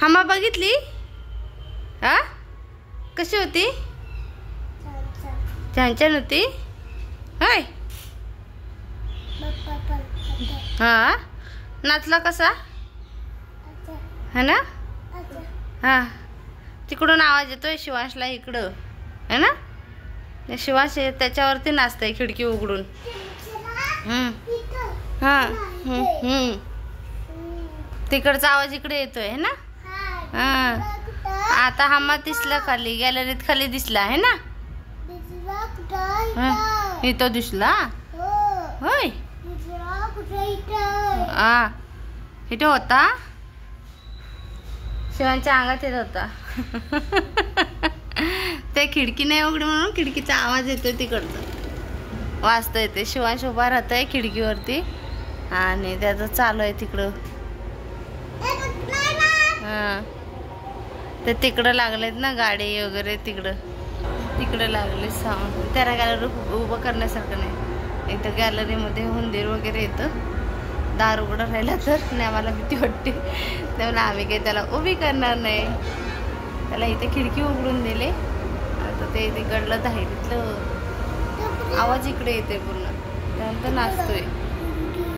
हम्मा बघितली? हा कशी होती? छान छान होती होय. हा नाचला कसा है ना? हा तिकडून आवाज येतोय शिवांशला इकडं है ना. शिवांश त्याच्यावरती नाचतंय खिडकी उघडून. हा तिकडचा आवाज इकडे येतोय है ना. हा आता हम्मा दिसला खाली गॅलरीत खाली दिसला है ना. इथं दिसला होय. हा इथे होता शिवांच्या अंगात येत होता. ते खिडकी नाही उघडी म्हणून खिडकीचा आवाज येतोय तिकडचं वाजता येते. शिवांश उभा राहतोय खिडकीवरती आणि त्याचं चालू आहे तिकडं. हा ते तिकडं लागलेत ना गाडी वगैरे तिकडं लागले साऊंड. त्याला गॅलरी उभं करण्यासारखं नाही. इथं गॅलरीमध्ये उंदीर वगैरे येतं. दार उघडं राहिला तर नाही आम्हाला भीती वाटते त्यामुळे आम्ही काही त्याला उभी करणार नाही. त्याला इथे खिडकी उघडून दिले. आता ते तिकडलं धायरीतलं आवाज इकडे येते पूर्ण त्यानंतर नाचतोय.